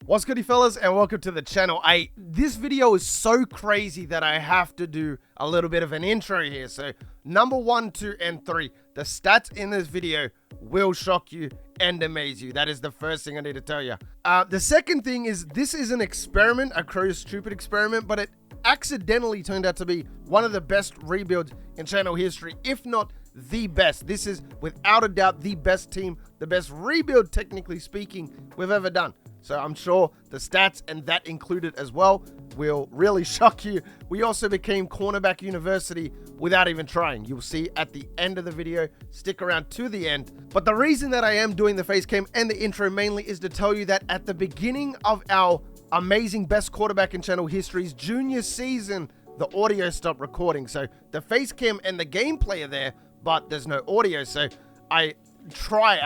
What's goody fellas, and welcome to the channel. This video is so crazy that I have to do a little bit of an intro here. So number 1, 2, and 3, the stats in this video will shock you and amaze you. That is the first thing I need to tell you. The second thing is, this is an experiment, a Crow Stupid experiment, but it accidentally turned out to be one of the best rebuilds in channel history, if not the best. This is without a doubt the best team, the best rebuild, technically speaking, we've ever done. So I'm sure the stats, and that included as well, will really shock you. We also became Cornerback University without even trying. You'll see at the end of the video. Stick around to the end. But the reason that I am doing the face cam and the intro mainly is to tell you that at the beginning of our amazing best quarterback in channel history's junior season, the audio stopped recording. So the face cam and the gameplay are there, but there's no audio. So I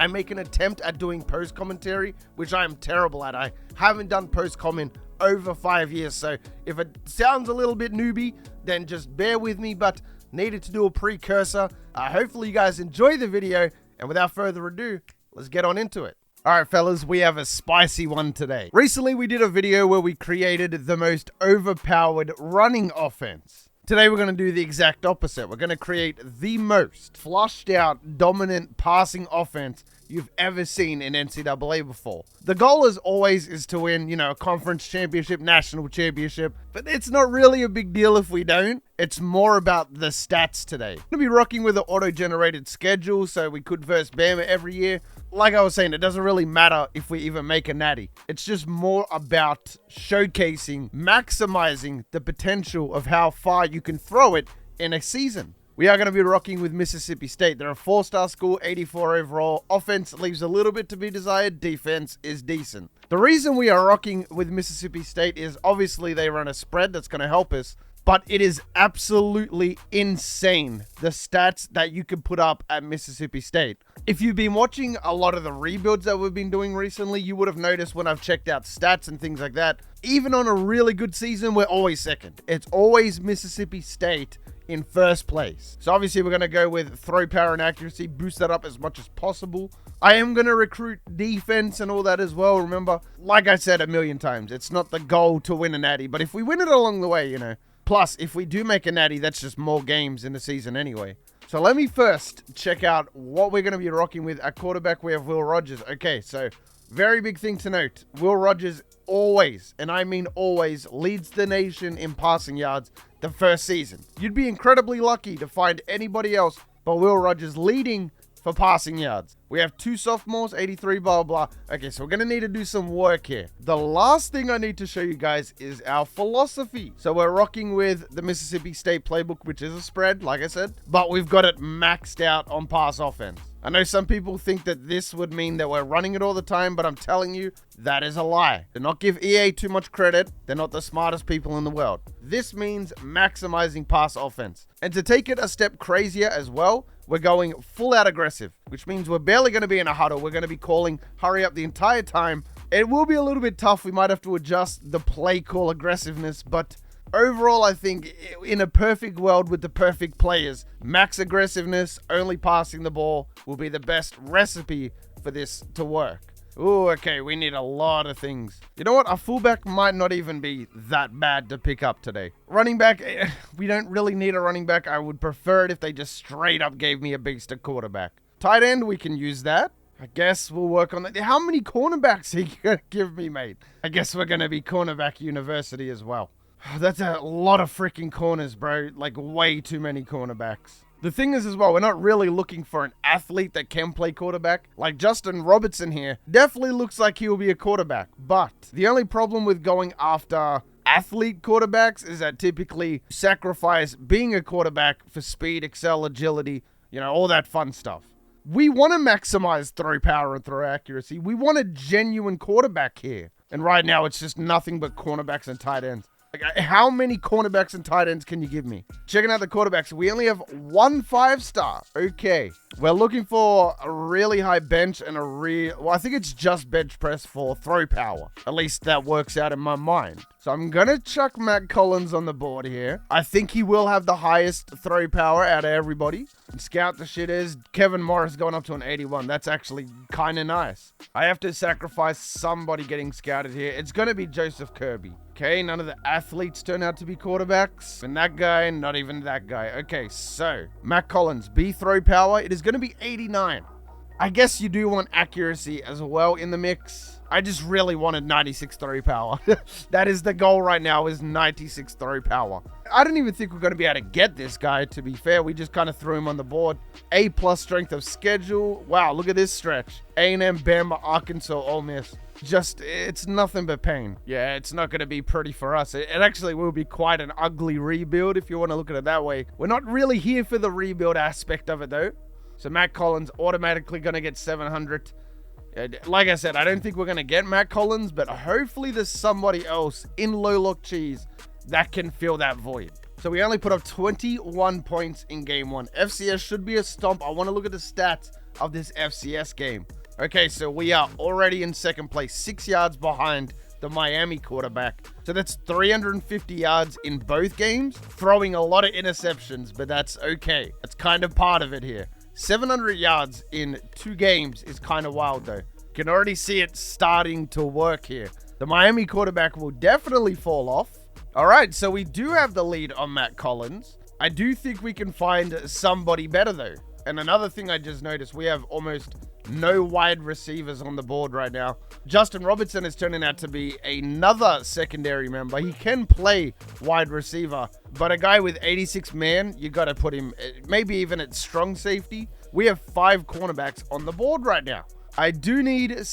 make an attempt at doing post commentary, which I am terrible at. I haven't done post comment over 5 years, so if it sounds a little bit newbie, then just bear with me, but needed to do a precursor. Hopefully you guys enjoy the video, and without further ado, let's get on into it. Alright fellas, we have a spicy one today. Recently we did a video where we created the most overpowered running offense. Today we're going to do the exact opposite. We're going to create the most flushed out, dominant passing offense you've ever seen in NCAA before. The goal as always is to win, a conference championship, national championship, but it's not really a big deal if we don't. It's more about the stats today. We're going to be rocking with an auto-generated schedule, so we could verse Bama every year. Like I was saying, it doesn't really matter if we even make a natty. It's just more about showcasing, maximizing the potential of how far you can throw it in a season. We are going to be rocking with Mississippi State. They're a 4-star school, 84 overall. Offense leaves a little bit to be desired. Defense is decent. The reason we are rocking with Mississippi State is obviously they run a spread that's going to help us. But it is absolutely insane, the stats that you can put up at Mississippi State. If you've been watching a lot of the rebuilds that we've been doing recently, you would have noticed when I've checked out stats and things like that, even on a really good season, we're always second. It's always Mississippi State in first place. So obviously we're going to go with throw power and accuracy, boost that up as much as possible. I am going to recruit defense and all that as well. Remember, like I said a million times, it's not the goal to win a natty, but if we win it along the way, Plus, if we do make a natty, that's just more games in the season anyway. So let me first check out what we're going to be rocking with. At quarterback, we have Will Rogers. Okay, so very big thing to note. Will Rogers always, and I mean always, leads the nation in passing yards the first season. You'd be incredibly lucky to find anybody else but Will Rogers leading for passing yards. We have 2 sophomores, 83, blah, blah. Okay, so we're going to need to do some work here. The last thing I need to show you guys is our philosophy. So we're rocking with the Mississippi State playbook, which is a spread, like I said, but we've got it maxed out on pass offense. I know some people think that this would mean that we're running it all the time, but I'm telling you, that is a lie. Do not give EA too much credit. They're not the smartest people in the world. This means maximizing pass offense. And to take it a step crazier as well, we're going full out aggressive, which means we're barely going to be in a huddle. We're going to be calling hurry up the entire time. It will be a little bit tough. We might have to adjust the play call aggressiveness, but overall, I think in a perfect world with the perfect players, max aggressiveness, only passing the ball will be the best recipe for this to work. Ooh, okay, we need a lot of things. You know what? A fullback might not even be that bad to pick up today. Running back, we don't really need a running back. I would prefer it if they just straight up gave me a beast at quarterback. Tight end, we can use that. I guess we'll work on that. How many cornerbacks are you going to give me, mate? I guess we're going to be Cornerback University as well. That's a lot of freaking corners, bro. Like, way too many cornerbacks. The thing is as well, we're not really looking for an athlete that can play quarterback. Like Justin Robertson here definitely looks like he will be a quarterback. But the only problem with going after athlete quarterbacks is that typically sacrifice being a quarterback for speed, excel, agility, all that fun stuff. We want to maximize throw power and throw accuracy. We want a genuine quarterback here. And right now, it's just nothing but cornerbacks and tight ends. How many cornerbacks and tight ends can you give me? Checking out the quarterbacks, we only have 1 5-star. Okay, We're looking for a really high bench and well, I think it's just bench press for throw power. At least that works out in my mind. So I'm going to chuck Matt Collins on the board here. I think he will have the highest throw power out of everybody. And scout the shit is Kevin Morris going up to an 81. That's actually kind of nice. I have to sacrifice somebody getting scouted here. It's going to be Joseph Kirby. Okay, none of the athletes turn out to be quarterbacks. And that guy, not even that guy. Okay, so Matt Collins, B throw power. It is going to be 89. I guess you do want accuracy as well in the mix. I just really wanted 96 throw power. That is the goal right now, is 96 throw power. I don't even think we're going to be able to get this guy, to be fair. We just kind of threw him on the board. A+ strength of schedule. Wow, look at this stretch. A&M, Bama, Arkansas, Ole Miss. Just, it's nothing but pain. Yeah, it's not going to be pretty for us. It actually will be quite an ugly rebuild if you want to look at it that way. We're not really here for the rebuild aspect of it, though. So Matt Collins automatically going to get 700. Like I said, I don't think we're going to get Matt Collins, but hopefully there's somebody else in Low Lock Cheese that can fill that void. So we only put up 21 points in game 1. FCS should be a stomp. I want to look at the stats of this FCS game. Okay, so we are already in second place, 6 yards behind the Miami quarterback. So that's 350 yards in both games, throwing a lot of interceptions, but that's okay. That's kind of part of it here. 700 yards in 2 games is kind of wild, though. You can already see it starting to work here. The Miami quarterback will definitely fall off. All right, so we do have the lead on Matt Collins. I do think we can find somebody better, though. And another thing I just noticed, we have almost no wide receivers on the board right now. Justin Robertson is turning out to be another secondary member. He can play wide receiver, but a guy with 86 man, you got to put him maybe even at strong safety. We have 5 cornerbacks on the board right now. I do need another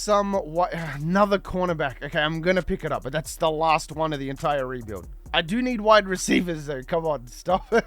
cornerback. Okay, I'm going to pick it up, but that's the last one of the entire rebuild. I do need wide receivers, though. Come on, stop it.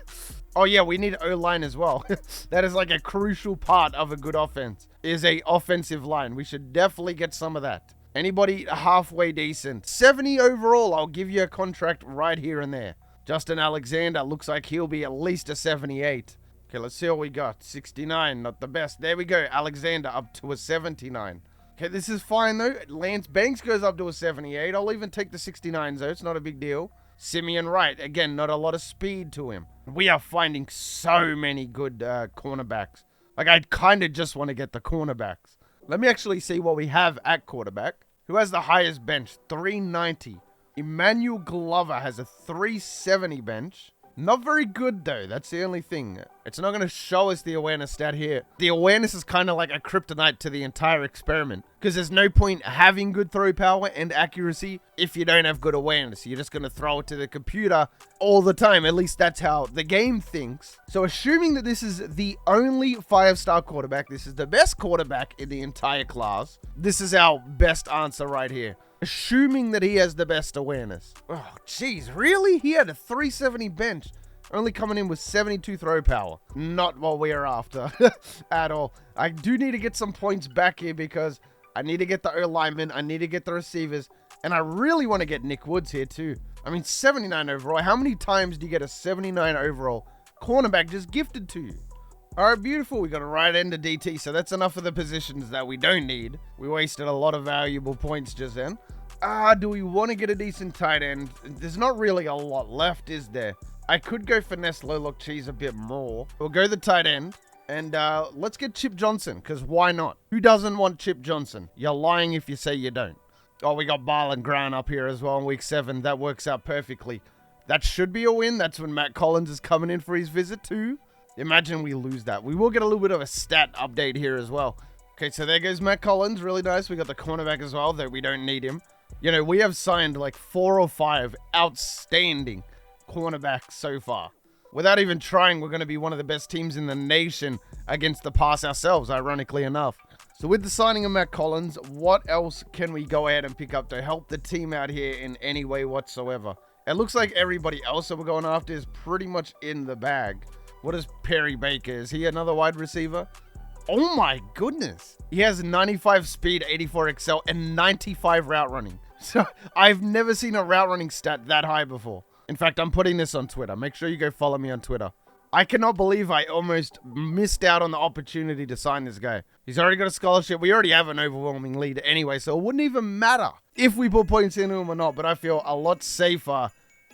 Oh, yeah, we need O-line as well. That is like a crucial part of a good offense, is a offensive line. We should definitely get some of that. Anybody halfway decent. 70 overall, I'll give you a contract right here and there. Justin Alexander looks like he'll be at least a 78. Okay, let's see what we got. 69, not the best. There we go. Alexander up to a 79. Okay, this is fine, though. Lance Banks goes up to a 78. I'll even take the 69s, though. It's not a big deal. Simeon Wright, again, not a lot of speed to him. We are finding so many good cornerbacks. Like, I kind of just want to get the cornerbacks. Let me actually see what we have at quarterback. Who has the highest bench? 390. Emmanuel Glover has a 370 bench. Not very good, though. That's the only thing. It's not going to show us the awareness stat here. The awareness is kind of like a kryptonite to the entire experiment, because there's no point having good throw power and accuracy if you don't have good awareness. You're just going to throw it to the computer all the time. At least that's how the game thinks. So assuming that this is the only 5-star quarterback, this is the best quarterback in the entire class, this is our best answer right here. Assuming that he has the best awareness. Oh, jeez, really? He had a 370 bench, only coming in with 72 throw power. Not what we are after at all. I do need to get some points back here because I need to get the O-linemen, I need to get the receivers, and I really want to get Nick Woods here too. I mean, 79 overall. How many times do you get a 79 overall cornerback just gifted to you? All right, beautiful. We got a right end of DT, so that's enough of the positions that we don't need. We wasted a lot of valuable points just then. Do we want to get a decent tight end? There's not really a lot left, is there? I could go finesse Low Lock Cheese a bit more. We'll go the tight end, and let's get Chip Johnson, because why not? Who doesn't want Chip Johnson? You're lying if you say you don't. Oh, we got Barlon Grant up here as well in week 7. That works out perfectly. That should be a win. That's when Matt Collins is coming in for his visit too. Imagine we lose that. We will get a little bit of a stat update here as well. Okay, so there goes Matt Collins. Really nice. We got the cornerback as well, though we don't need him. You know, we have signed like 4 or 5 outstanding cornerbacks so far. Without even trying, we're going to be one of the best teams in the nation against the pass ourselves, ironically enough. So with the signing of Matt Collins, what else can we go ahead and pick up to help the team out here in any way whatsoever? It looks like everybody else that we're going after is pretty much in the bag. What is Perry Baker? Is he another wide receiver? Oh my goodness. He has 95 speed, 84 excel, and 95 route running. So I've never seen a route running stat that high before. In fact, I'm putting this on Twitter. Make sure you go follow me on Twitter. I cannot believe I almost missed out on the opportunity to sign this guy. He's already got a scholarship. We already have an overwhelming lead anyway, so it wouldn't even matter if we put points into him or not. But I feel a lot safer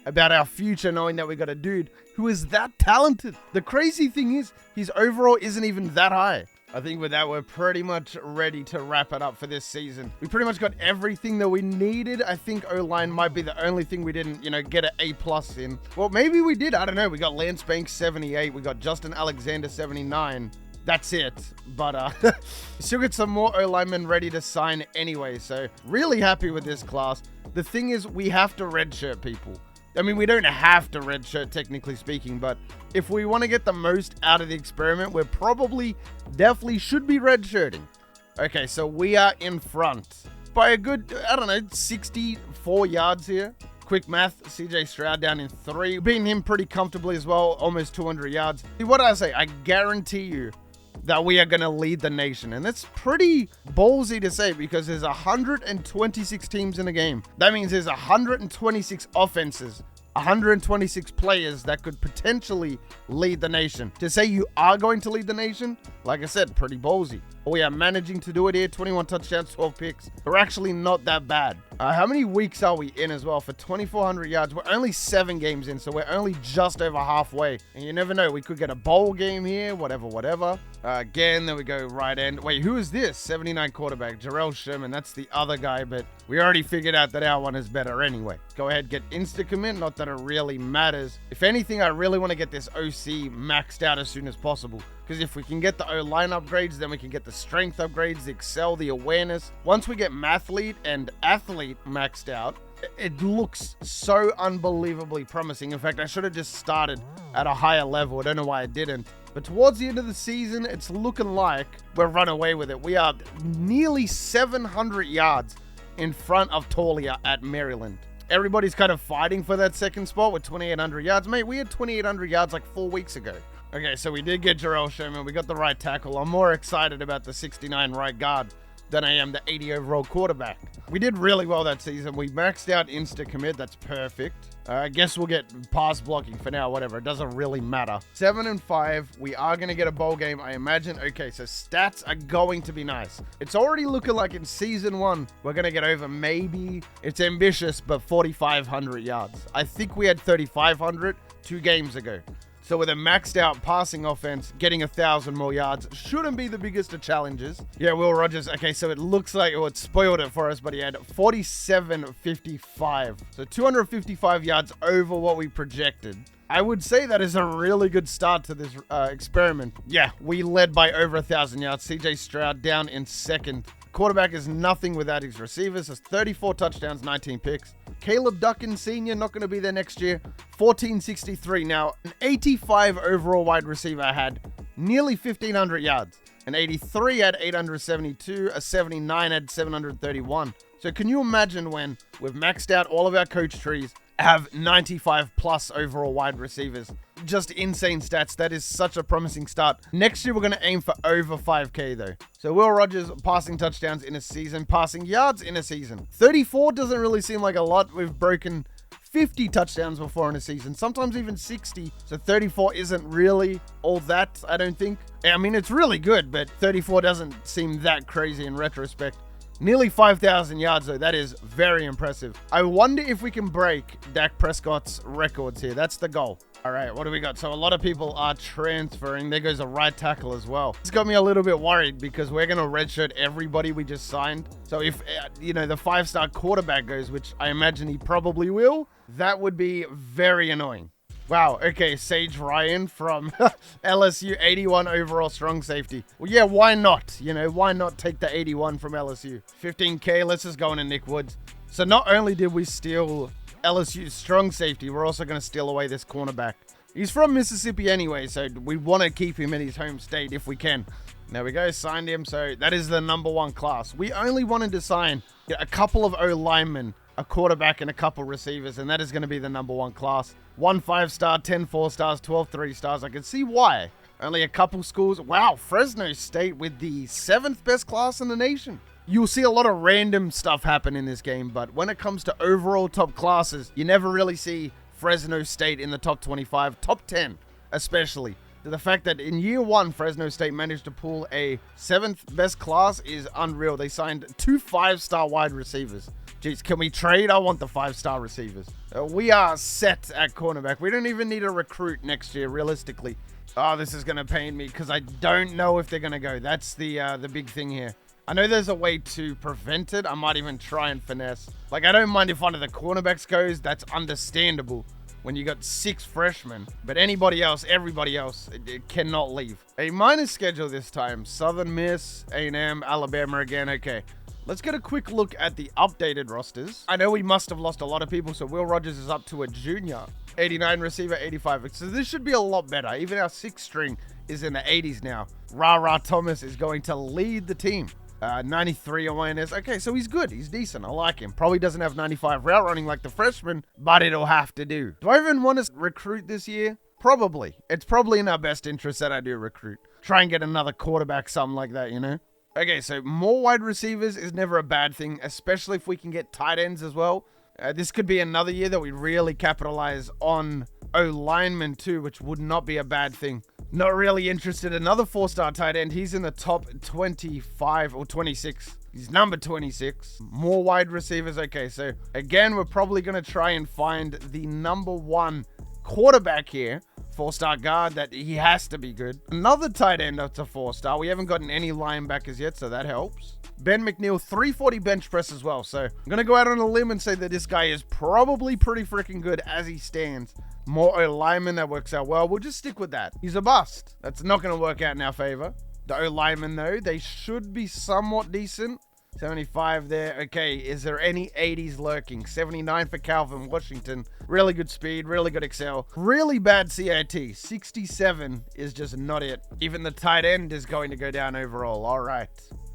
about our future knowing that we got a dude who is that talented. The crazy thing is, his overall isn't even that high. I think with that, we're pretty much ready to wrap it up for this season. We pretty much got everything that we needed. I think O-line might be the only thing we didn't, get an A+ in. Well, maybe we did. I don't know. We got Lance Banks 78. We got Justin Alexander 79. That's it. But still get some more O-linemen ready to sign anyway. So really happy with this class. The thing is, we have to redshirt people. I mean, we don't have to redshirt, technically speaking, but if we want to get the most out of the experiment, we're definitely should be redshirting. Okay, so we are in front by a good, 64 yards here. Quick math, CJ Stroud down in 3. Beating him pretty comfortably as well, almost 200 yards. What did I say? I guarantee you that we are going to lead the nation. And that's pretty ballsy to say because there's 126 teams in the game. That means there's 126 offenses, 126 players that could potentially lead the nation. To say you are going to lead the nation, like I said, pretty ballsy. We are managing to do it here. 21 touchdowns, 12 picks. We're actually not that bad. How many weeks are we in as well? For 2,400 yards, we're only 7 games in, so we're only just over halfway. And you never know, we could get a bowl game here, whatever. Again, then we go right end. Wait, who is this? 79 quarterback, Jarrell Sherman. That's the other guy, but we already figured out that our one is better anyway. Go ahead, get insta-commit. Not that it really matters. If anything, I really want to get this OC maxed out as soon as possible. Because if we can get the O-line upgrades, then we can get the strength upgrades, the excel, the awareness. Once we get mathlete and athlete maxed out, it looks so unbelievably promising. In fact, I should have just started at a higher level. I don't know why I didn't. But towards the end of the season, it's looking like we'll run away with it. We are nearly 700 yards in front of Taulia at Maryland. Everybody's kind of fighting for that second spot with 2,800 yards. Mate, we had 2,800 yards like 4 weeks ago. Okay, so we did get Jarrell Sherman. We got the right tackle. I'm more excited about the 69 right guard than I am the 80 overall quarterback. We did really well that season. We maxed out insta-commit. That's perfect. I guess we'll get pass blocking for now, whatever. It doesn't really matter. 7-5. We are going to get a bowl game, I imagine. Okay, so stats are going to be nice. It's already looking like in season 1, we're going to get over maybe, it's ambitious, but 4,500 yards. I think we had 3,500 2 games ago. So with a maxed out passing offense, getting 1,000 more yards shouldn't be the biggest of challenges. Yeah, Will Rogers. Okay, so it looks like it spoiled it for us, but he had 47.55. So 255 yards over what we projected. I would say that is a really good start to this experiment. Yeah, we led by over 1,000 yards. CJ Stroud down in second. Quarterback is nothing without his receivers. Has 34 touchdowns, 19 picks. Caleb Duckin Sr. not going to be there next year. 1463. Now, an 85 overall wide receiver had nearly 1,500 yards. An 83 had 872. A 79 had 731. So can you imagine when we've maxed out all of our coach trees, have 95 plus overall wide receivers? Just insane stats. That is such a promising start. Next year, we're going to aim for over 5K though. So Will Rogers passing touchdowns in a season, passing yards in a season. 34 doesn't really seem like a lot. We've broken 50 touchdowns before in a season, sometimes even 60. So 34 isn't really all that, I don't think. I mean, it's really good, but 34 doesn't seem that crazy in retrospect. Nearly 5,000 yards, though. That is very impressive. I wonder if we can break Dak Prescott's records here. That's the goal. All right, what do we got? So a lot of people are transferring. There goes a right tackle as well. It's got me a little bit worried because we're going to redshirt everybody we just signed. So if, the 5-star quarterback goes, which I imagine he probably will, that would be very annoying. Wow, okay, Sage Ryan from LSU, 81 overall strong safety. Well, yeah, why not? Why not take the 81 from LSU? 15K, let's just go into Nick Woods. So not only did we steal LSU's strong safety, we're also going to steal away this cornerback. He's from Mississippi anyway, so we want to keep him in his home state if we can. There we go, signed him. So that is the #1 class. We only wanted to sign a couple of O-linemen, a quarterback, and a couple receivers, and that is going to be the #1 class. 1 5-star, 10 4-stars, 12 3-stars. I can see why. Only a couple schools. Wow, Fresno State with the 7th best class in the nation. You'll see a lot of random stuff happen in this game, but when it comes to overall top classes, you never really see Fresno State in the top 25, top 10. especially. The fact that in year one, Fresno State managed to pull a 7th best class is unreal. They signed 2 5-star wide receivers. Jeez, can we trade? I want the 5-star receivers. We are set at cornerback. We don't even need to recruit next year, realistically. Oh, this is going to pain me because I don't know if they're going to go. That's the big thing here. I know there's a way to prevent it. I might even try and finesse. Like, I don't mind if one of the cornerbacks goes. That's understandable when you got 6 freshmen. But anybody else, everybody else, it cannot leave. A minor schedule this time. Southern Miss, A&M, Alabama again. Okay. Let's get a quick look at the updated rosters. I know we must have lost a lot of people, so Will Rogers is up to a junior. 89 receiver, 85. So this should be a lot better. Even our 6th string is in the 80s now. Ra Thomas is going to lead the team. 93 awareness. Okay, so he's good. He's decent. I like him. Probably doesn't have 95 route running like the freshman, but it'll have to do. Do I even want to recruit this year? Probably. It's probably in our best interest that I do recruit. Try and get another quarterback, something like that, you know? Okay, so more wide receivers is never a bad thing, especially if we can get tight ends as well. This could be another year that we really capitalize on O-linemen too, which would not be a bad thing. Not really interested. Another 4-star tight end. He's in the top 25 or 26. He's number 26. More wide receivers. Okay, so again, we're probably going to try and find the number 1 quarterback here. 4-star guard, that he has to be good. Another tight end that's a 4-star. We haven't gotten any linebackers yet, so that helps. Ben McNeil, 340 bench press as well. So I'm going to go out on a limb and say that this guy is probably pretty freaking good as he stands. More O-lineman, that works out well. We'll just stick with that. He's a bust. That's not going to work out in our favor. The O-linemen, though, they should be somewhat decent. 75 there. Okay, is there any 80s lurking? 79 for Calvin Washington. Really good speed, really good excel. Really bad CIT. 67 is just not it. Even the tight end is going to go down overall. All right.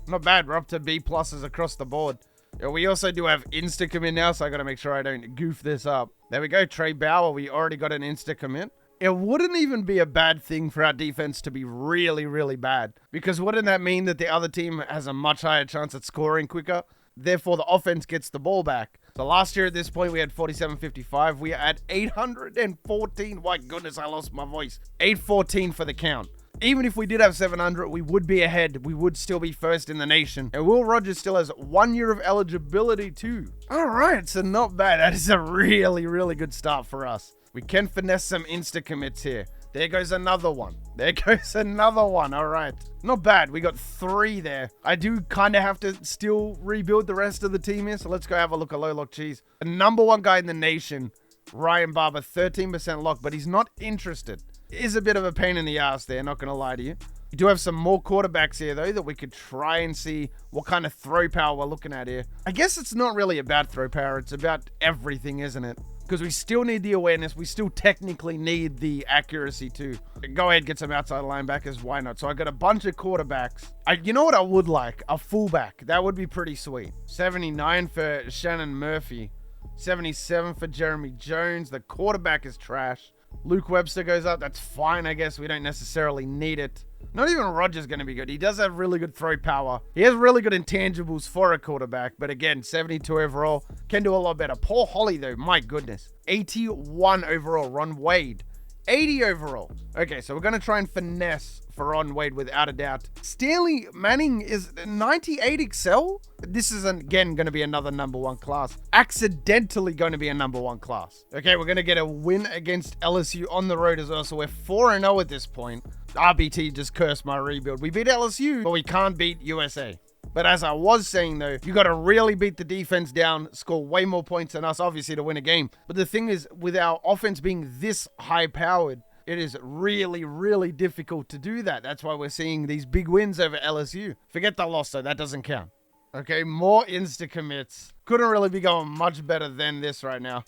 Not bad. We're up to B pluses across the board. We also do have insta-commit now, so I got to make sure I don't goof this up. There we go. Trey Bauer, we already got an insta-commit. It wouldn't even be a bad thing for our defense to be really, really bad. Because wouldn't that mean that the other team has a much higher chance at scoring quicker? Therefore, the offense gets the ball back. So last year at this point, we had 47-55. We are at 814. My goodness, I lost my voice. 814 for the count. Even if we did have 700, we would be ahead. We would still be first in the nation. And Will Rogers still has 1 year of eligibility too. All right, so not bad. That is a really, really good start for us. We can finesse some insta-commits here. There goes another one. There goes another one. All right. Not bad. We got 3 there. I do kind of have to still rebuild the rest of the team here. So let's go have a look at Low Lock Cheese. The number 1 guy in the nation, Ryan Barber, 13% lock, but he's not interested. Is a bit of a pain in the ass there, not going to lie to you. We do have some more quarterbacks here, though, that we could try and see what kind of throw power we're looking at here. I guess it's not really about throw power. It's about everything, isn't it? Because we still need the awareness. We still technically need the accuracy, too. Go ahead, get some outside linebackers. Why not? So I got a bunch of quarterbacks. You know what I would like? A fullback. That would be pretty sweet. 79 for Shannon Murphy. 77 for Jeremy Jones. The quarterback is trash. Luke Webster goes up. That's fine, I guess. We don't necessarily need it. Not even Rogers going to be good. He does have really good throw power. He has really good intangibles for a quarterback. But again, 72 overall. Can do a lot better. Paul Holly, though. My goodness. 81 overall. Ron Wade. 80 overall. Okay, so we're going to try and finesse for Ron Wade without a doubt. Stanley Manning is 98 Excel. This is, again, going to be another number 1 class. Accidentally going to be a number 1 class. Okay, we're going to get a win against LSU on the road as well. So we're 4-0 at this point. RBT just cursed my rebuild. We beat LSU, but we can't beat USA. But as I was saying, though, you got to really beat the defense down, score way more points than us, obviously, to win a game. But the thing is, with our offense being this high-powered, it is really, really difficult to do that. That's why we're seeing these big wins over LSU. Forget the loss, though. That doesn't count. Okay, more insta-commits. Couldn't really be going much better than this right now.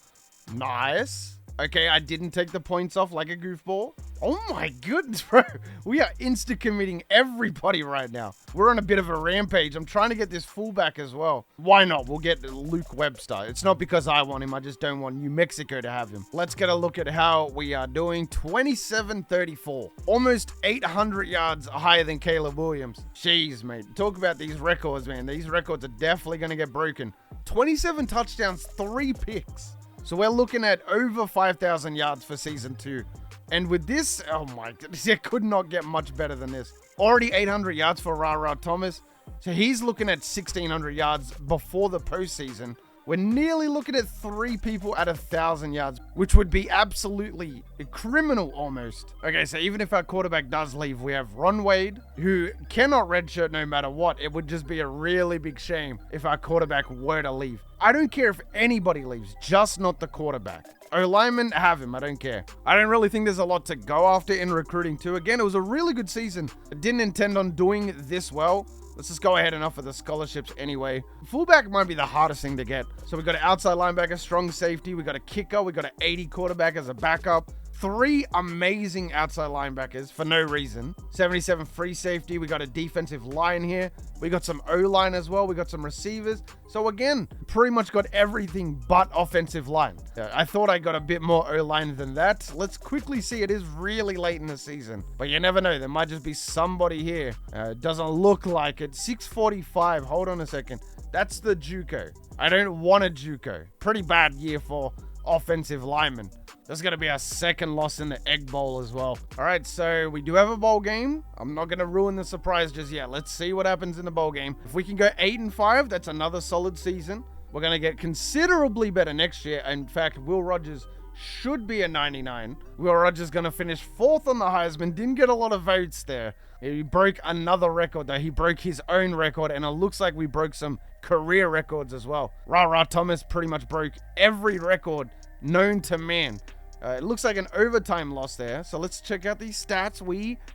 Nice. Okay, I didn't take the points off like a goofball. Oh my goodness, bro. We are insta-committing everybody right now. We're on a bit of a rampage. I'm trying to get this fullback as well. Why not? We'll get Luke Webster. It's not because I want him. I just don't want New Mexico to have him. Let's get a look at how we are doing. 27-34. Almost 800 yards higher than Caleb Williams. Jeez, mate. Talk about these records, man. These records are definitely going to get broken. 27 touchdowns, 3 picks. So we're looking at over 5,000 yards for season 2. And with this, oh my goodness, it could not get much better than this. Already 800 yards for Ra Thomas. So he's looking at 1,600 yards before the postseason. We're nearly looking at 3 people at 1,000 yards, which would be absolutely criminal almost. Okay, so even if our quarterback does leave, we have Ron Wade, who cannot redshirt no matter what. It would just be a really big shame if our quarterback were to leave. I don't care if anybody leaves, just not the quarterback. O-lineman, have him. I don't care. I don't really think there's a lot to go after in recruiting too. Again, it was a really good season. I didn't intend on doing this well. Let's just go ahead and offer the scholarships anyway. Fullback might be the hardest thing to get. So we got an outside linebacker, strong safety. We got a kicker. We got an 80 quarterback as a backup. 3 amazing outside linebackers for no reason. 77 free safety. We got a defensive line here. We got some O-line as well. We got some receivers. So again, pretty much got everything but offensive line. I thought I got a bit more O-line than that. Let's quickly see. It is really late in the season, but you never know. There might just be somebody here. It doesn't look like it. 645. Hold on a second. That's the JUCO. I don't want a JUCO. Pretty bad year for offensive linemen. That's going to be our second loss in the Egg Bowl as well. All right, so we do have a bowl game. I'm not going to ruin the surprise just yet. Let's see what happens in the bowl game. If we can go 8-5, that's another solid season. We're going to get considerably better next year. In fact, Will Rogers should be a 99. Will Rogers going to finish 4th on the Heisman. Didn't get a lot of votes there. He broke another record, though. He broke his own record, and it looks like we broke some career records as well. Ra Thomas pretty much broke every record known to man. It looks like an overtime loss there. So let's check out these stats.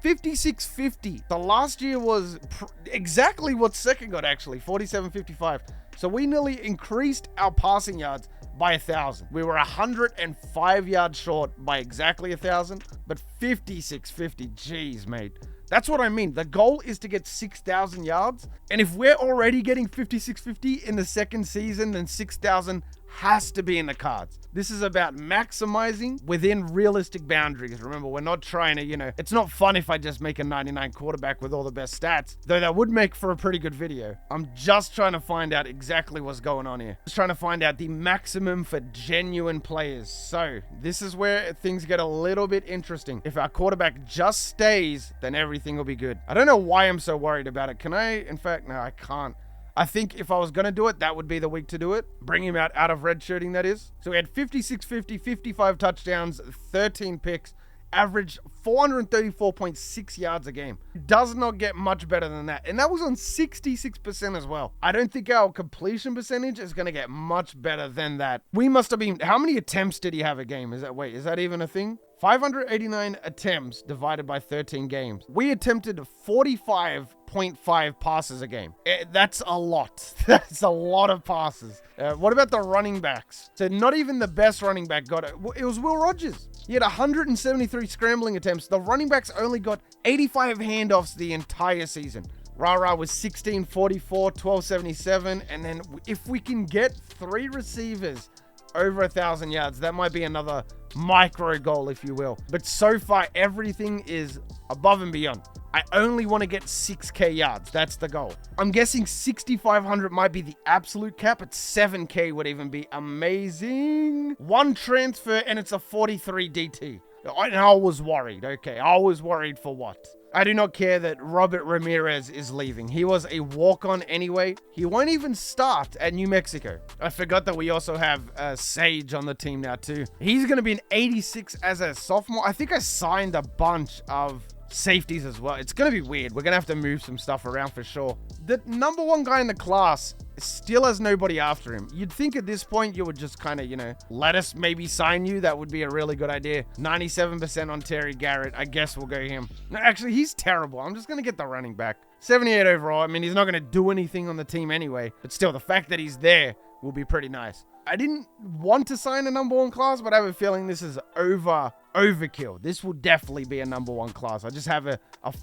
56-50. The last year was exactly what second got, actually. 47-55. So we nearly increased our passing yards by 1,000. We were 105 yards short by exactly 1,000, but 56-50. Jeez, mate. That's what I mean. The goal is to get 6,000 yards. And if we're already getting 56-50 in the second season, then 6,000 has to be in the cards. This is about maximizing within realistic boundaries. Remember, we're not trying to, it's not fun if I just make a 99 quarterback with all the best stats, though that would make for a pretty good video. I'm just trying to find out exactly what's going on here. Just trying to find out the maximum for genuine players. So this is where things get a little bit interesting. If our quarterback just stays, then everything will be good. I don't know why I'm so worried about it. Can I? In fact, no, I can't. I think if I was going to do it, that would be the week to do it. Bring him out of redshirting, that is. So we had 56-50, 55 touchdowns, 13 picks, averaged 434.6 yards a game. It does not get much better than that. And that was on 66% as well. I don't think our completion percentage is going to get much better than that. We must have been... How many attempts did he have a game? Is that even a thing? 589 attempts divided by 13 games. We attempted 45.5 passes a game. That's a lot. That's a lot of passes. What about the running backs? So not even the best running back got it. It was Will Rogers. He had 173 scrambling attempts. The running backs only got 85 handoffs the entire season. Ra was 1644, 1277. And then if we can get 3 receivers over 1,000 yards, that might be another micro goal, if you will. But so far, everything is above and beyond. I only want to get 6K yards. That's the goal. I'm guessing 6,500 might be the absolute cap, but 7K would even be amazing. 1 transfer, and it's a 43 DT. And I was worried. Okay, I was worried for what? I do not care that Robert Ramirez is leaving. He was a walk-on anyway. He won't even start at New Mexico. I forgot that we also have Sage on the team now too. He's going to be an 86 as a sophomore. I think I signed a bunch of safeties as well. It's going to be weird. We're going to have to move some stuff around for sure. The number 1 guy in the class still has nobody after him. You'd think at this point you would just kind of, let us maybe sign you. That would be a really good idea. 97% on Terry Garrett. I guess we'll go him. No, actually, he's terrible. I'm just going to get the running back. 78 overall. I mean, he's not going to do anything on the team anyway. But still, the fact that he's there will be pretty nice. I didn't want to sign a number 1 class, but I have a feeling this is overkill. This will definitely be a number 1 class. I just have a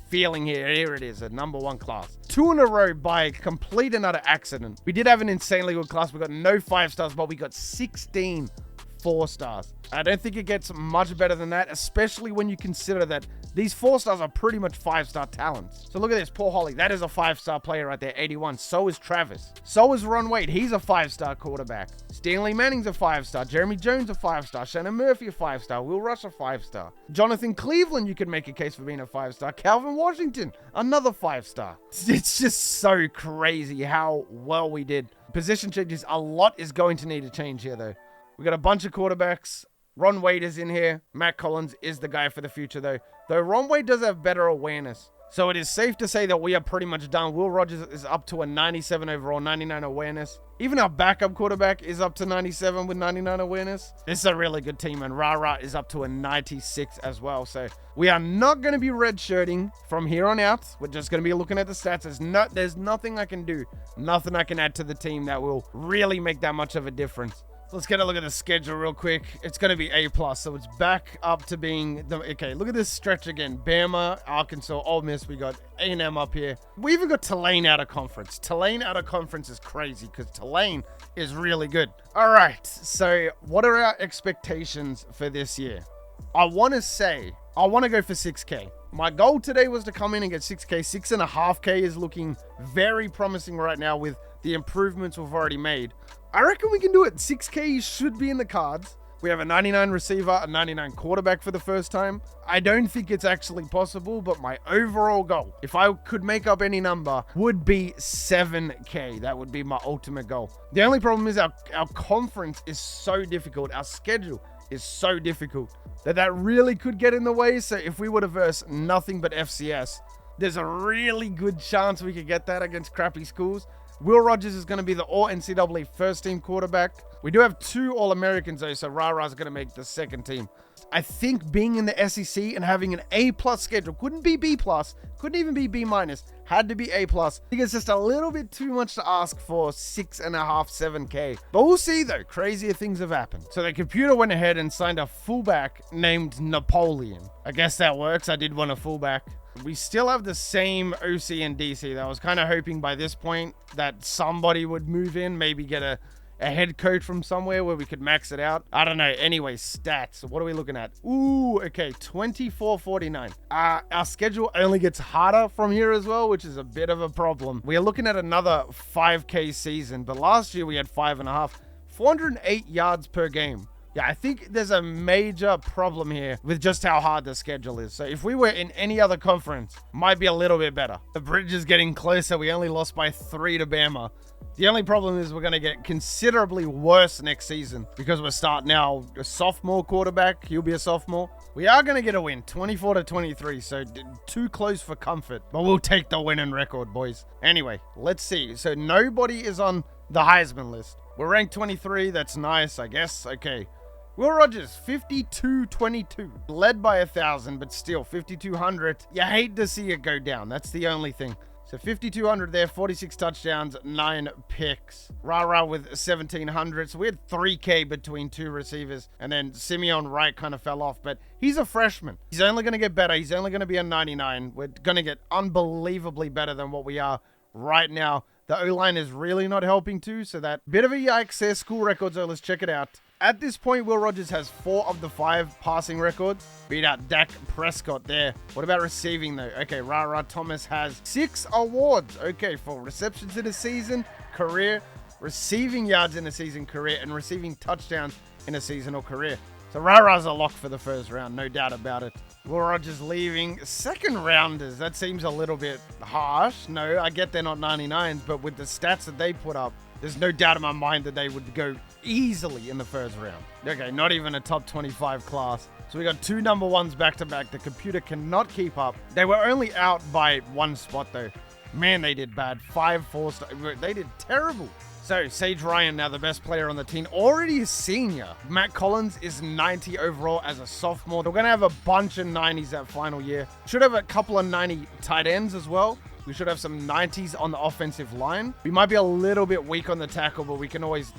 feeling here. Here it is, a number 1 class. 2 in a row by complete and utter accident. We did have an insanely good class. We got no 5 stars, but we got 16 4 stars. I don't think it gets much better than that, especially when you consider that these 4 stars are pretty much 5-star talents. So look at this, Paul Holly. That is a 5-star player right there, 81. So is Travis. So is Ron Wade. He's a 5-star quarterback. Stanley Manning's a 5-star. Jeremy Jones a 5-star. Shannon Murphy a 5-star. Will Rush a 5-star. Jonathan Cleveland, you could make a case for being a 5-star. Calvin Washington, another 5-star. It's just so crazy how well we did. Position changes, a lot is going to need to change here though. We got a bunch of quarterbacks. Ron Wade is in here. Matt Collins is the guy for the future though. Though Ron Wade does have better awareness. So it is safe to say that we are pretty much done. Will Rogers is up to a 97 overall, 99 awareness. Even our backup quarterback is up to 97 with 99 awareness. This is a really good team, and Rara is up to a 96 as well. So we are not going to be redshirting from here on out. We're just going to be looking at the stats. There's nothing I can do, nothing I can add to the team that will really make that much of a difference. Let's get a look at the schedule real quick. It's going to be A+, so it's back up to being the... Okay, look at this stretch again. Bama, Arkansas, Ole Miss. We got A&M up here. We even got Tulane out of conference. Tulane out of conference is crazy because Tulane is really good. All right, so what are our expectations for this year? I want to go for 6K. My goal today was to come in and get 6K. 6.5K is looking very promising right now with the improvements we've already made. I reckon we can do it. 6K should be in the cards. We have a 99 receiver, a 99 quarterback for the first time. I don't think it's actually possible, but my overall goal, if I could make up any number, would be 7K. That would be my ultimate goal. The only problem is our conference is so difficult. Our schedule is so difficult that really could get in the way. So if we were to verse nothing but FCS, there's a really good chance we could get that against crappy schools. Will Rogers is going to be the All-NCAA first-team quarterback. We do have 2 All-Americans, though, so Rara's going to make the second team. I think being in the SEC and having an A+ schedule, couldn't be B+, couldn't even be B-, had to be A+. I think it's just a little bit too much to ask for 6.5, 7K. But we'll see, though. Crazier things have happened. So the computer went ahead and signed a fullback named Napoleon. I guess that works. I did want a fullback. We still have the same OC and DC. I was kind of hoping by this point that somebody would move in, maybe get a head coach from somewhere where we could max it out. I don't know. Anyway, stats. What are we looking at? Ooh, okay, 24-49. Our schedule only gets harder from here as well, which is a bit of a problem. We are looking at another 5K season, but last year we had 5.5. 408 yards per game. Yeah, I think there's a major problem here with just how hard the schedule is. So if we were in any other conference, might be a little bit better. The bridge is getting closer. We only lost by 3 to Bama. The only problem is we're going to get considerably worse next season because we're starting now a sophomore quarterback. He'll be a sophomore. We are going to get a win, 24-23. So too close for comfort, but we'll take the winning record, boys. Anyway, let's see. So nobody is on the Heisman list. We're ranked 23. That's nice, I guess. Okay. Will Rogers, 52-22. Led by 1,000, but still, 5,200. You hate to see it go down. That's the only thing. So 5,200 there, 46 touchdowns, 9 picks. Rara with 1,700. So we had 3K between 2 receivers. And then Simeon Wright kind of fell off, but he's a freshman. He's only going to get better. He's only going to be a 99. We're going to get unbelievably better than what we are right now. The O-line is really not helping too, so that bit of a yikes there. School records, so let's check it out. At this point, Will Rogers has 4 of the 5 passing records. Beat out Dak Prescott there. What about receiving, though? Okay, Rara Thomas has 6 awards. Okay, for receptions in a season, career, receiving yards in a season, career, and receiving touchdowns in a season or career. So Rara's a lock for the first round, no doubt about it. Will Rogers leaving. Second rounders, that seems a little bit harsh. No, I get they're not 99s, but with the stats that they put up, there's no doubt in my mind that they would go easily in the first round. Okay, not even a top 25 class. So we got 2 number 1s back to back. The computer cannot keep up. They were only out by 1 spot though. Man, they did bad. 5 4-star. They did terrible. So Sage Ryan, now the best player on the team, already a senior. Matt Collins is 90 overall as a sophomore. We're going to have a bunch of 90s that final year. Should have a couple of 90 tight ends as well. We should have some 90s on the offensive line. We might be a little bit weak on the tackle, but we can always,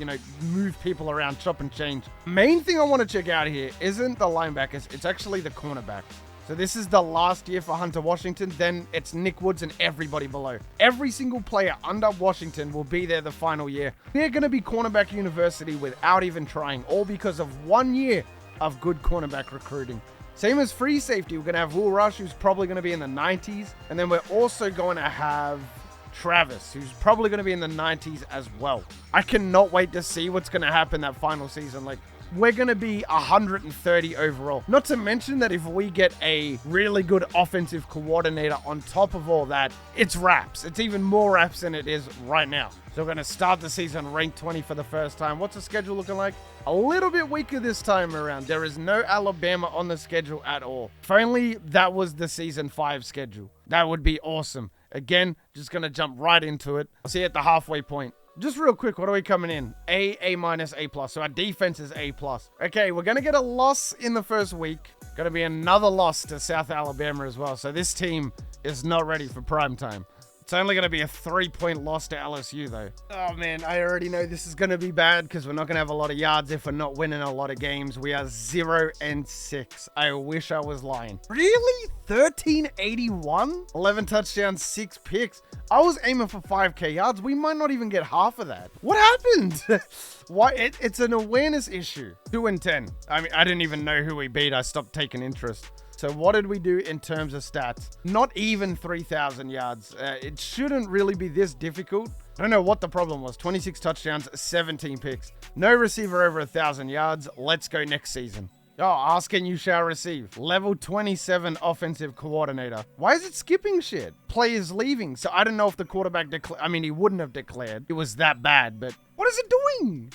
move people around, chop and change. Main thing I want to check out here isn't the linebackers. It's actually the cornerbacks. So this is the last year for Hunter Washington. Then it's Nick Woods and everybody below. Every single player under Washington will be there the final year. They're going to be cornerback university without even trying, all because of 1 year of good cornerback recruiting. Same as free safety. We're going to have Will Rush, who's probably going to be in the 90s. And then we're also going to have Travis, who's probably going to be in the 90s as well. I cannot wait to see what's going to happen that final season. Like, we're going to be 130 overall. Not to mention that if we get a really good offensive coordinator on top of all that, it's wraps. It's even more wraps than it is right now. So we're going to start the season ranked 20 for the first time. What's the schedule looking like? A little bit weaker this time around. There is no Alabama on the schedule at all. If only that was the season 5 schedule. That would be awesome. Again, just going to jump right into it. I'll see you at the halfway point. Just real quick, what are we coming in? A minus, A plus. So our defense is A plus. Okay, we're going to get a loss in the first week. Going to be another loss to South Alabama as well. So this team is not ready for prime time. It's only going to be a 3-point loss to LSU, though. Oh, man, I already know this is going to be bad because we're not going to have a lot of yards if we're not winning a lot of games. We are 0-6. I wish I was lying. Really? 1381? 11 touchdowns, 6 picks. I was aiming for 5K yards. We might not even get half of that. What happened? Why? It's an awareness issue. 2-10. I mean, I didn't even know who we beat. I stopped taking interest. So what did we do in terms of stats? Not even 3,000 yards. It shouldn't really be this difficult. I don't know what the problem was. 26 touchdowns, 17 picks. No receiver over 1,000 yards. Let's go next season. Oh, ask and you shall receive. Level 27 offensive coordinator. Why is it skipping shit? Players leaving. So I don't know if the quarterback I mean, he wouldn't have declared. It was that bad, but what is it doing?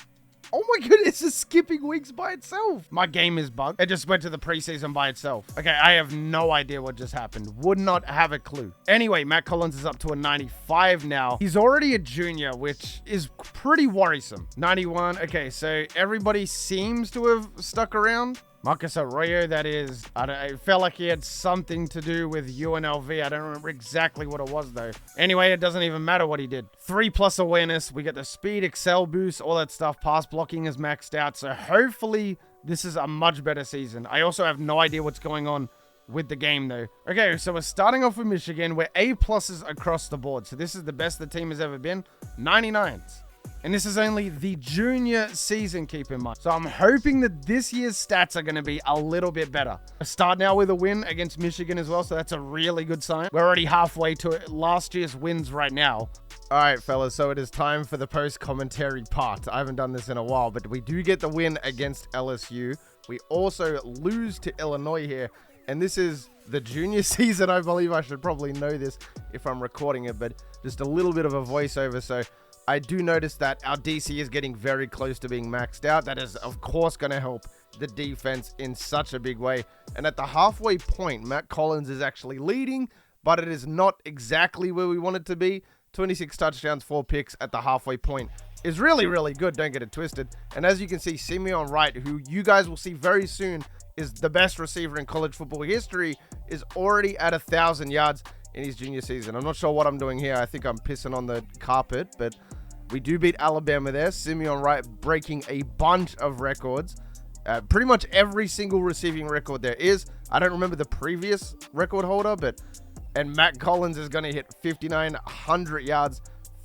Oh my goodness, it's skipping weeks by itself. My game is bugged. It just went to the preseason by itself. Okay, I have no idea what just happened. Would not have a clue. Anyway, Matt Collins is up to a 95 now. He's already a junior, which is pretty worrisome. 91. Okay, so everybody seems to have stuck around. Marcus Arroyo, that is, it felt like he had something to do with UNLV. I don't remember exactly what it was, though. Anyway, it doesn't even matter what he did. 3+ awareness. We get the speed, excel boost, all that stuff. Pass blocking is maxed out. So hopefully this is a much better season. I also have no idea what's going on with the game, though. Okay, so we're starting off with Michigan. We're A+ across the board. So this is the best the team has ever been. 99s. And this is only the junior season, keep in mind. So I'm hoping that this year's stats are going to be a little bit better. I start now with a win against Michigan as well, so that's a really good sign. We're already halfway to last year's wins right now. All right, fellas, so it is time for the post-commentary part. I haven't done this in a while, but we do get the win against LSU. We also lose to Illinois here, and this is the junior season. I believe I should probably know this if I'm recording it, but just a little bit of a voiceover, so I do notice that our DC is getting very close to being maxed out. That is, of course, going to help the defense in such a big way. And at the halfway point, Matt Collins is actually leading, but it is not exactly where we want it to be. 26 touchdowns, 4 picks at the halfway point is really, really good. Don't get it twisted. And as you can see, Simeon Wright, who you guys will see very soon is the best receiver in college football history, is already at 1,000 yards in his junior season. I'm not sure what I'm doing here. I think I'm pissing on the carpet, but we do beat Alabama there. Simeon Wright breaking a bunch of records. Pretty much every single receiving record there is. I don't remember the previous record holder, and Matt Collins is going to hit 5,900 yards.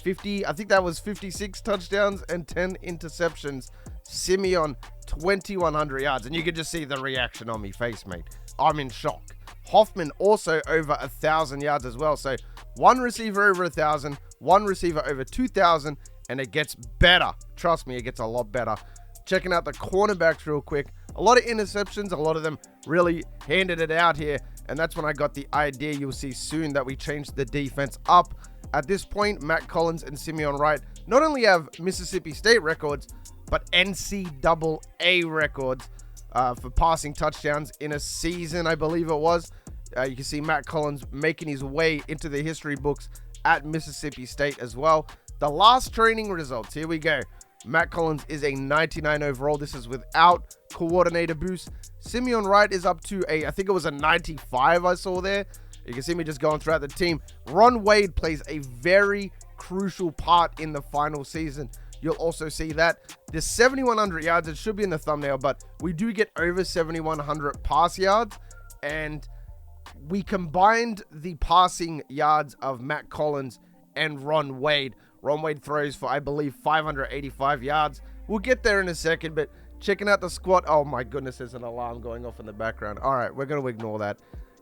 I think that was 56 touchdowns and 10 interceptions. Simeon, 2,100 yards. And you can just see the reaction on me face, mate. I'm in shock. Hoffman also over 1,000 yards as well. So one receiver over 1,000, one receiver over 2,000, and it gets better. Trust me, it gets a lot better. Checking out the cornerbacks real quick. A lot of interceptions. A lot of them really handed it out here. And that's when I got the idea. You'll see soon that we changed the defense up. At this point, Matt Collins and Simeon Wright not only have Mississippi State records, but NCAA records for passing touchdowns in a season, I believe it was. You can see Matt Collins making his way into the history books at Mississippi State as well. The last training results, here we go. Matt Collins is a 99 overall. This is without coordinator boost. Simeon Wright is up to I think it was a 95 I saw there. You can see me just going throughout the team. Ron Wade plays a very crucial part in the final season. You'll also see that the 7,100 yards, it should be in the thumbnail, but we do get over 7,100 pass yards. And we combined the passing yards of Matt Collins and Ron Wade. Ron Wade throws for, I believe, 585 yards. We'll get there in a second, but checking out the squad. Oh my goodness, there's an alarm going off in the background. All right, we're going to ignore that.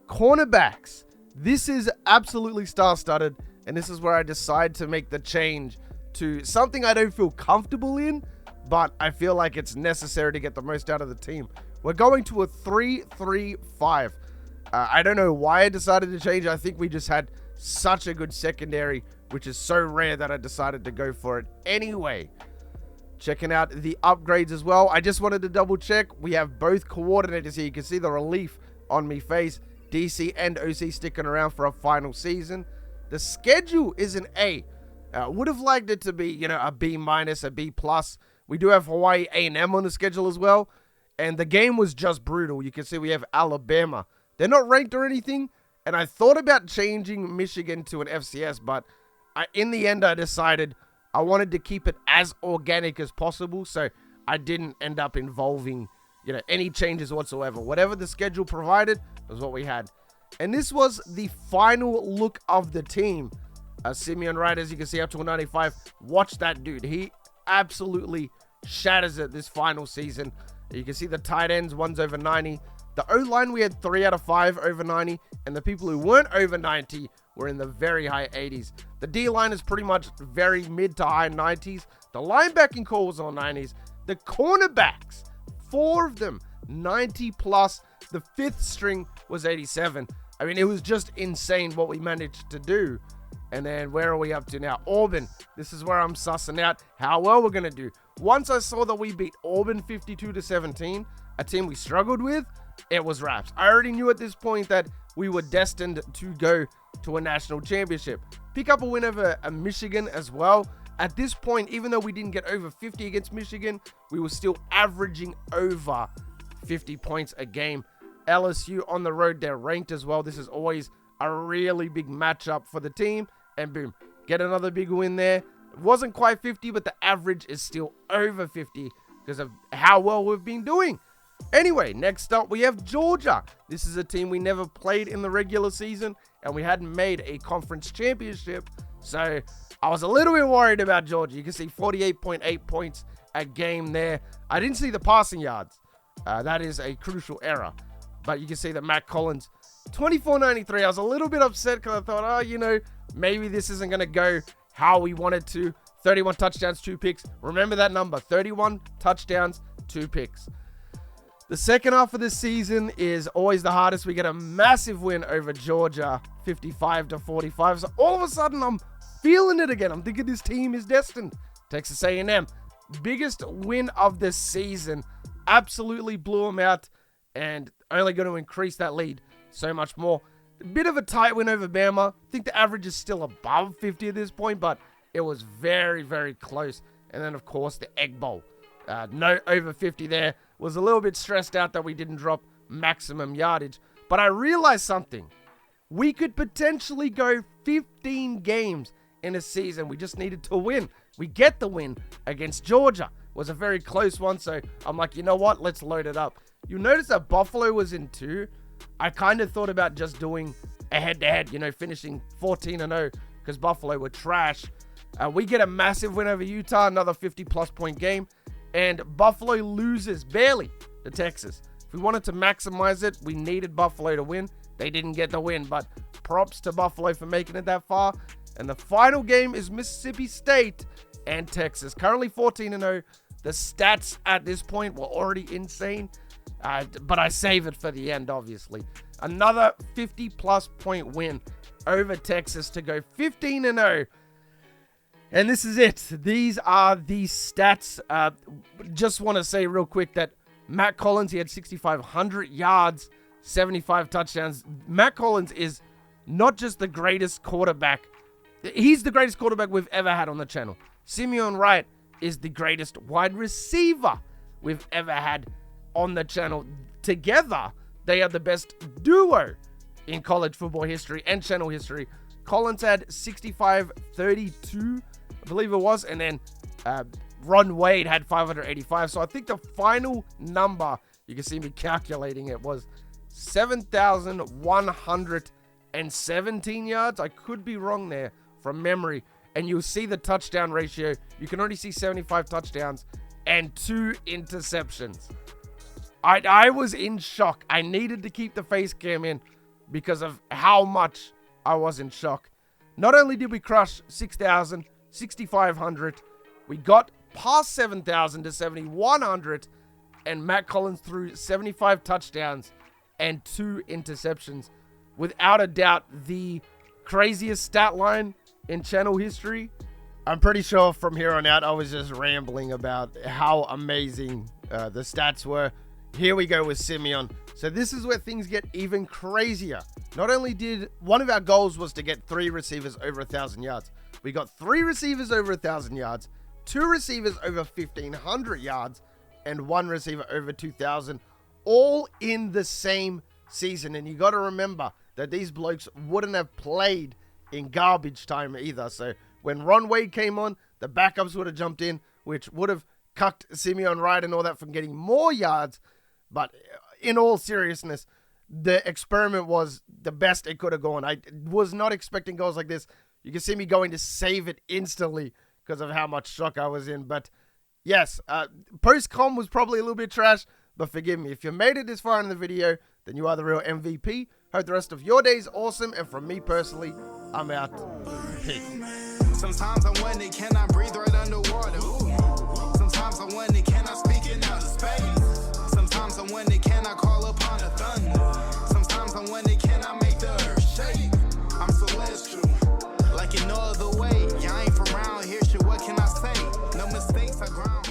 Cornerbacks. This is absolutely star-studded, and this is where I decide to make the change to something I don't feel comfortable in, but I feel like it's necessary to get the most out of the team. We're going to a 3-3-5. I don't know why I decided to change. I think we just had such a good secondary, which is so rare that I decided to go for it anyway. Checking out the upgrades as well. I just wanted to double check. We have both coordinators here. You can see the relief on me face. DC and OC sticking around for a final season. The schedule is an A. Would have liked it to be, you know, a B-, a B+. We do have Hawaii A&M on the schedule as well. And the game was just brutal. You can see we have Alabama. They're not ranked or anything. And I thought about changing Michigan to an FCS, but in the end, I decided I wanted to keep it as organic as possible. So I didn't end up involving, you know, any changes whatsoever. Whatever the schedule provided was what we had. And this was the final look of the team. Simeon Wright, as you can see, up to 195. Watch that dude. He absolutely shatters it this final season. You can see the tight ends, one's over 90. The O-line, we had 3 out of 5 over 90. And the people who weren't over 90 were in the very high 80s. The D-line is pretty much very mid to high 90s. The linebacking core was on 90s. The cornerbacks, 4 of them, 90 plus. The 5th string was 87. I mean, it was just insane what we managed to do. And then where are we up to now? Auburn. This is where I'm sussing out how well we're going to do. Once I saw that we beat Auburn 52-17, a team we struggled with, it was wraps. I already knew at this point that we were destined to go to a national championship. Pick up a win over Michigan as well. At this point, even though we didn't get over 50 against Michigan, we were still averaging over 50 points a game. LSU on the road, they're ranked as well. This is always a really big matchup for the team. And boom, get another big win there. It wasn't quite 50, but the average is still over 50 because of how well we've been doing. Anyway, next up, we have Georgia. This is a team we never played in the regular season, and we hadn't made a conference championship. So I was a little bit worried about Georgia. You can see 48.8 points a game there. I didn't see the passing yards. That is a crucial error. But you can see that Matt Collins, 24.93. I was a little bit upset because I thought, oh, you know, maybe this isn't going to go how we wanted to. 31 touchdowns, 2 picks. Remember that number, 31 touchdowns, 2 picks. The second half of this season is always the hardest. We get a massive win over Georgia, 55-45. So all of a sudden, I'm feeling it again. I'm thinking this team is destined. Texas A&M, biggest win of the season. Absolutely blew them out and only going to increase that lead so much more. A bit of a tight win over Bama. I think the average is still above 50 at this point, but it was very, very close. And then, of course, the Egg Bowl. No over 50 there. Was a little bit stressed out that we didn't drop maximum yardage. But I realized something. We could potentially go 15 games in a season. We just needed to win. We get the win against Georgia. It was a very close one, so I'm like, you know what? Let's load it up. You notice that Buffalo was in 2. I kind of thought about just doing a head-to-head, you know, finishing 14-0 because Buffalo were trash. We get a massive win over Utah, another 50-plus point game. And Buffalo loses barely to Texas. If we wanted to maximize it, we needed Buffalo to win. They didn't get the win, but props to Buffalo for making it that far. And the final game is Mississippi State and Texas. Currently 14-0. The stats at this point were already insane, but I save it for the end, obviously. Another 50-plus point win over Texas to go 15-0. And this is it. These are the stats. Just want to say real quick that Matt Collins, he had 6,500 yards, 75 touchdowns. Matt Collins is not just the greatest quarterback. He's the greatest quarterback we've ever had on the channel. Simeon Wright is the greatest wide receiver we've ever had on the channel. Together, they are the best duo in college football history and channel history. Collins had 65-32. I believe it was, and then Ron Wade had 585. So I think the final number, you can see me calculating it, was 7,117 yards. I could be wrong there from memory. And you'll see the touchdown ratio. You can already see 75 touchdowns and 2 interceptions. I was in shock. I needed to keep the face cam in because of how much I was in shock. Not only did we crush 6,000, 6,500, we got past 7,000 to 7,100, and Matt Collins threw 75 touchdowns and 2 interceptions. Without a doubt, the craziest stat line in channel history. I'm pretty sure from here on out, I was just rambling about how amazing the stats were. Here we go with Simeon. So this is where things get even crazier. Not only did one of our goals was to get 3 receivers over 1,000 yards. We got 3 receivers over 1,000 yards, 2 receivers over 1,500 yards, and 1 receiver over 2,000, all in the same season. And you got to remember that these blokes wouldn't have played in garbage time either. So when Ron Wade came on, the backups would have jumped in, which would have cucked Simeon Wright and all that from getting more yards. But in all seriousness, the experiment was the best it could have gone. I was not expecting goals like this. You can see me going to save it instantly because of how much shock I was in. But yes, post-com was probably a little bit trash, but forgive me. If you made it this far in the video, then you are the real MVP. Hope the rest of your day is awesome. And from me personally, I'm out. Peace. Sometimes I wonder, can I breathe right underwater? Sometimes I wonder, can I speak in outer space? Sometimes I wonder, can I call upon the thunder? Sometimes I wonder, can I make the earth shake? I'm celestial, like in no other way. Yeah, I ain't from around here, shit, what can I say? No mistakes, I grind.